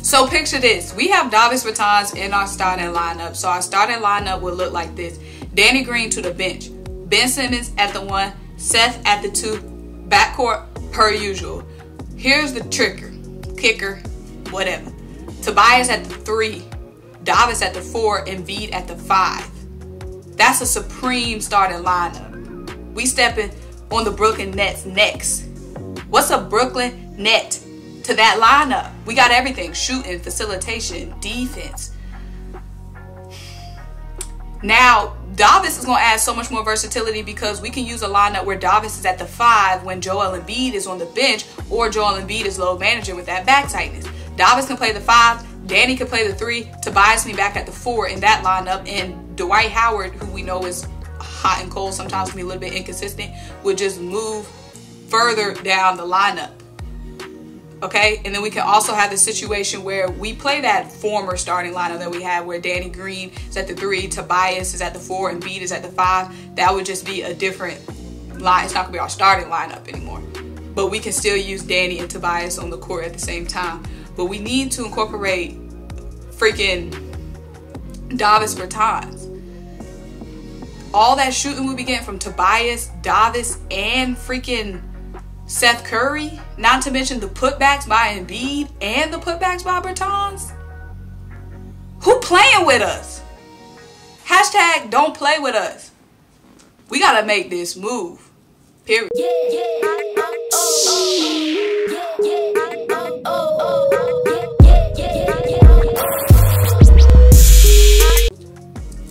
So picture this. We have Davis Bertans in our starting lineup. So our starting lineup would look like this. Danny Green to the bench. Ben Simmons at the 1. Seth at the 2. Backcourt per usual. Here's the kicker, whatever. Tobias at the 3. Davis at the 4. And Embiid at the 5. That's a supreme starting lineup. We stepping on the Brooklyn Nets next. What's a Brooklyn net to that lineup? We got everything. Shooting, facilitation, defense. Now, Davis is going to add so much more versatility because we can use a lineup where Davis is at the 5 when Joel Embiid is on the bench, or Joel Embiid is load managing with that back tightness. Davis can play the 5. Danny can play the 3. Tobias can be back at the 4 in that lineup. And Dwight Howard, who we know is hot and cold, sometimes can be a little bit inconsistent, would just move further down the lineup. Okay, and then we can also have the situation where we play that former starting lineup that we had where Danny Green is at the 3, Tobias is at the 4, and Embiid is at the 5. That would just be a different line. It's not going to be our starting lineup anymore. But we can still use Danny and Tobias on the court at the same time. But we need to incorporate freaking Davis Bertans. All that shooting we'll be getting from Tobias, Davis, and freaking Seth Curry, not to mention the putbacks by Embiid and the putbacks by Bertans. Who playing with us? Hashtag don't play with us. We gotta make this move. Period.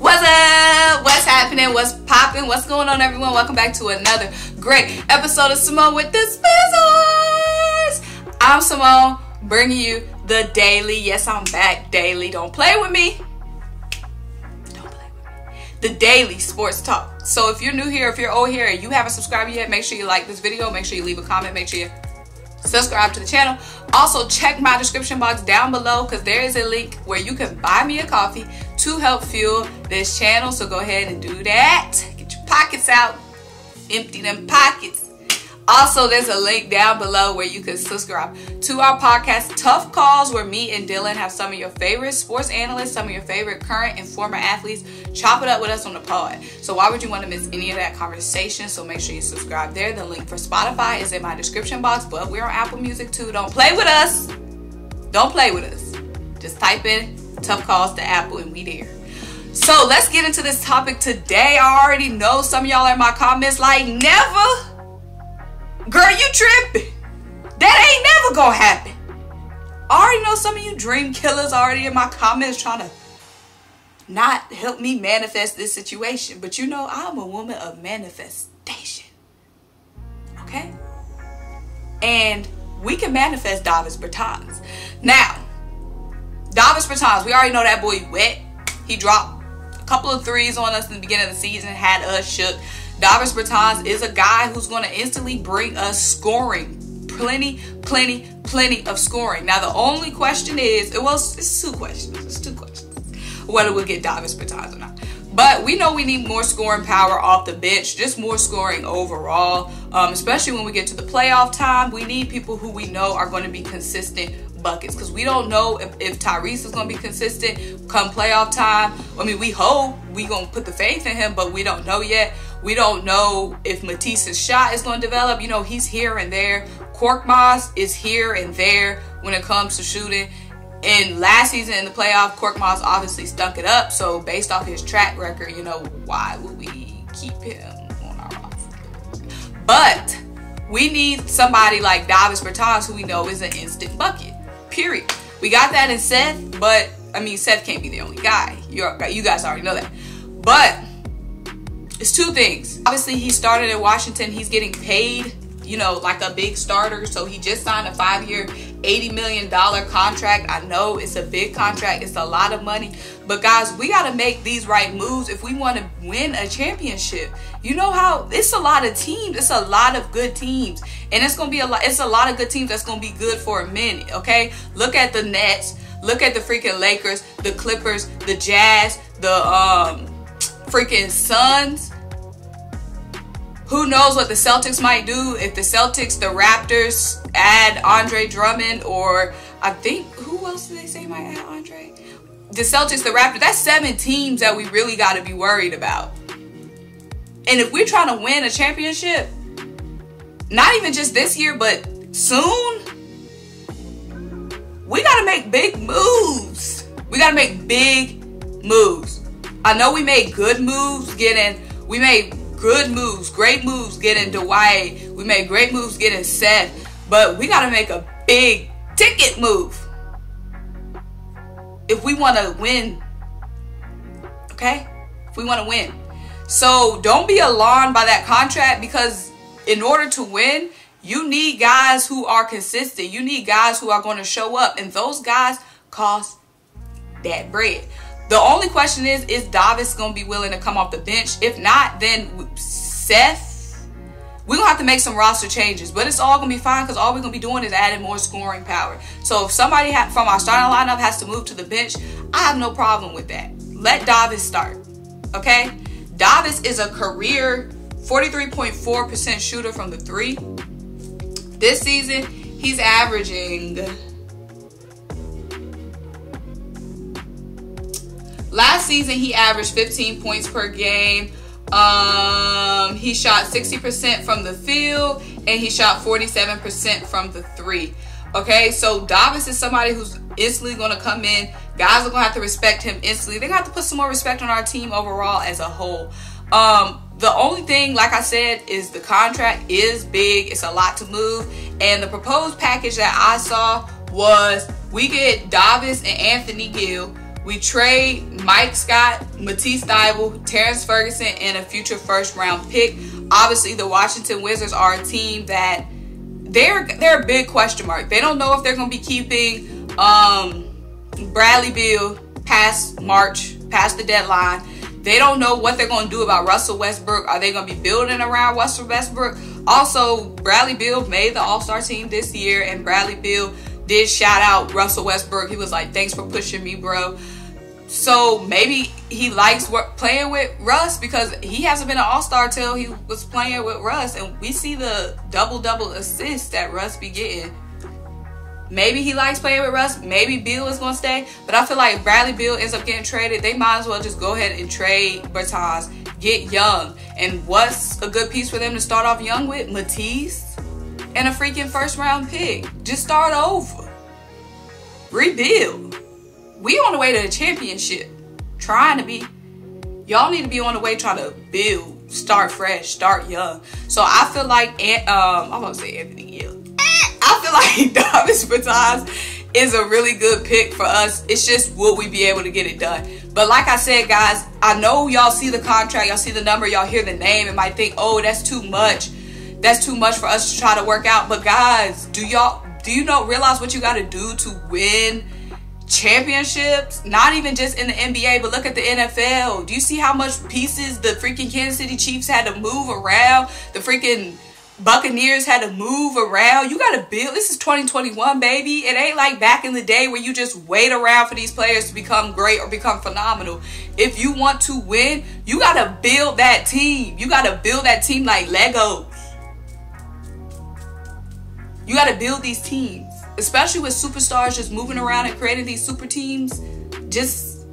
What's up? What's happening? What's popping? What's going on, everyone? Welcome back to another great episode of Simone with the Sports. I'm Simone, bringing you the daily. Yes, I'm back daily. Don't play with me. Don't play with me. The daily sports talk. So if you're new here, if you're old here, and you haven't subscribed yet, make sure you like this video. Make sure you leave a comment. Make sure you subscribe to the channel. Also, check my description box down below because there is a link where you can buy me a coffee to help fuel this channel. So go ahead and do that. Get your pockets out. Empty them pockets. Also, there's a link down below where you can subscribe to our podcast, Tough Calls, where me and Dylan have some of your favorite sports analysts, some of your favorite current and former athletes, chop it up with us on the pod. So why would you want to miss any of that conversation? So make sure you subscribe there. The link for Spotify is in my description box, but we're on Apple Music too. Don't play with us. Don't play with us. Just type in Tough Calls to Apple and we there. So let's get into this topic today. I already know some of y'all in my comments like, never. Girl, you tripping. That ain't never gonna happen. I already know some of you dream killers already in my comments trying to not help me manifest this situation. But you know, I'm a woman of manifestation. Okay? And we can manifest Davis Bertans. Now, Davis Bertans, we already know that boy wet. He dropped a couple of threes on us in the beginning of the season, had us shook. Davis Bertans is a guy who's going to instantly bring us scoring. Plenty of scoring. Now, the only question is, well, it's two questions. It's two questions. Whether we'll get Davis Bertans or not. But we know we need more scoring power off the bench. Just more scoring overall. Especially when we get to the playoff time. We need people who we know are going to be consistent buckets, because we don't know if Tyrese is going to be consistent come playoff time. I mean, we hope. We going to put the faith in him, but we don't know yet. We don't know if Matisse's shot is going to develop. You know, he's here and there. Korkmaz is here and there when it comes to shooting. And last season in the playoff, Korkmaz obviously stunk it up. So based off his track record, you know, why would we keep him on our roster? But we need somebody like Davis Bertans, who we know is an instant bucket. Period. We got that in Seth, but I mean, Seth can't be the only guy. You guys already know that. But it's two things. Obviously, he started in Washington. He's getting paid, you know, like a big starter. So he just signed a 5-year, $80 million contract. I know it's a big contract. It's a lot of money. But guys, we got to make these right moves if we want to win a championship. You know how it's a lot of teams. It's a lot of good teams. And it's going to be a lot. It's a lot of good teams that's going to be good for a minute. Okay. Look at the Nets. Look at the freaking Lakers, the Clippers, the Jazz, the freaking Suns. Who knows what the Celtics might do if the Celtics, the Raptors add Andre Drummond, or I think, who else did they say might add Andre? The Celtics, the Raptors. That's 7 teams that we really got to be worried about. And if we're trying to win a championship, not even just this year, but soon, we got to make big moves. We got to make big moves. I know we made good moves great moves getting Dwight. We made great moves getting Seth. But we got to make a big ticket move if we want to win. Okay? If we want to win. So don't be alarmed by that contract, because in order to win, you need guys who are consistent. You need guys who are going to show up. And those guys cost that bread. The only question is Davis going to be willing to come off the bench? If not, then Seth, we're going to have to make some roster changes. But it's all going to be fine, because all we're going to be doing is adding more scoring power. So if somebody from our starting lineup has to move to the bench, I have no problem with that. Let Davis start. Okay? Davis is a career 43.4% shooter from the 3. This season, he's averaging... Last season, he averaged 15 points per game. He shot 60% from the field, and he shot 47% from the 3. Okay, so Davis is somebody who's instantly going to come in. Guys are going to have to respect him instantly. They're going to have to put some more respect on our team overall as a whole. The only thing, like I said, is the contract is big. It's a lot to move. And the proposed package that I saw was we get Davis and Anthony Gill. We trade Mike Scott, Matisse Thybulle, Terrence Ferguson, and a future first-round pick. Obviously, the Washington Wizards are a team that they're a big question mark. They don't know if they're going to be keeping Bradley Beal past March, past the deadline. They don't know what they're going to do about Russell Westbrook. Are they going to be building around Russell Westbrook? Also, Bradley Beal made the All-Star team this year, and Bradley Beal did shout out Russell Westbrook. He was like, thanks for pushing me, bro. So maybe he likes playing with Russ, because he hasn't been an all-star till he was playing with Russ. And we see the double-double assists that Russ be getting. Maybe he likes playing with Russ. Maybe Beal is going to stay. But I feel like Bradley Beal ends up getting traded. They might as well just go ahead and trade Bertans. Get young. And what's a good piece for them to start off young with? Matisse and a freaking first-round pick. Just start over. Rebuild. We on the way to the championship. Trying to be. Y'all need to be on the way trying to build. Start fresh. Start young. So I feel like, I'm going to say Anthony Gill. I feel like Davis Bertans is a really good pick for us. It's just, will we be able to get it done? But like I said, guys, I know y'all see the contract. Y'all see the number. Y'all hear the name and might think, oh, that's too much. That's too much for us to try to work out. But guys, do you realize what you got to do to win championships? Not even just in the NBA, but look at the NFL. Do you see how much pieces the freaking Kansas City Chiefs had to move around? The freaking Buccaneers had to move around. You got to build. This is 2021, baby. It ain't like back in the day where you just wait around for these players to become great or become phenomenal. If you want to win, you got to build that team. You got to build that team like Legos. You got to build these teams. Especially with superstars just moving around and creating these super teams. Just,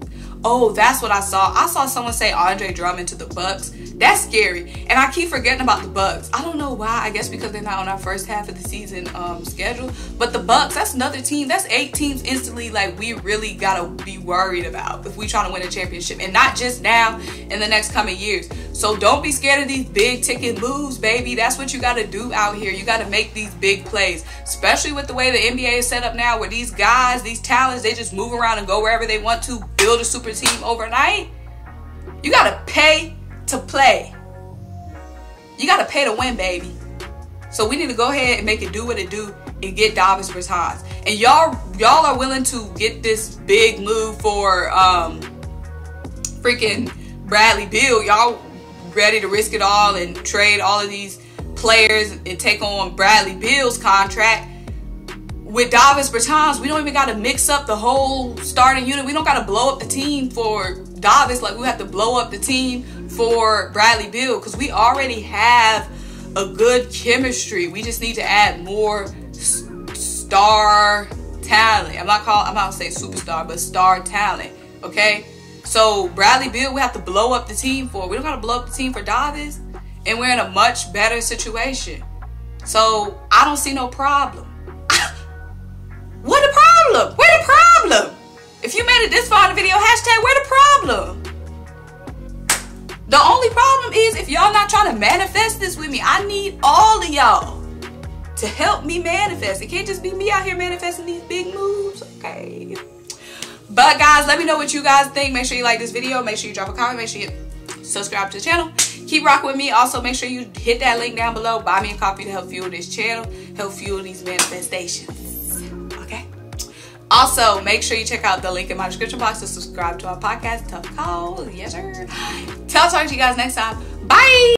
oh, that's what I saw. I saw someone say Andre Drummond to the Bucks. That's scary. And I keep forgetting about the Bucks. I don't know why. I guess because they're not on our first half of the season schedule. But the Bucks, that's another team. That's 8 teams instantly like we really got to be worried about if we trying to win a championship. And not just now, in the next coming years. So don't be scared of these big ticket moves, baby. That's what you got to do out here. You got to make these big plays. Especially with the way the NBA is set up now, where these guys, these talents, they just move around and go wherever they want to, build a super team overnight. You got to pay to play. You got to pay to win, baby. So we need to go ahead and make it do what it do and get Davis Bertans. And y'all are willing to get this big move for freaking Bradley Beal. Y'all ready to risk it all and trade all of these players and take on Bradley Beal's contract. With Davis Bertans, we don't even got to mix up the whole starting unit. We don't got to blow up the team for Davis like we have to blow up the team for Bradley Beal, because we already have a good chemistry. We just need to add more star talent. I'm not saying superstar, but star talent. Okay? So Bradley Beal, we have to blow up the team for. We don't gotta blow up the team for Davis. And we're in a much better situation. So I don't see no problem. What the problem? Where the problem? If you made it this far in the video, hashtag where the problem? The only problem is if y'all not trying to manifest this with me. I need all of y'all to help me manifest. It can't just be me out here manifesting these big moves, okay? But guys, let me know what you guys think. Make sure you like this video. Make sure you drop a comment. Make sure you subscribe to the channel. Keep rocking with me. Also, make sure you hit that link down below. Buy me a coffee to help fuel this channel. Help fuel these manifestations, okay? Also, make sure you check out the link in my description box to subscribe to our podcast. Tough call. Yes, sir. Talk to you guys next time. Bye.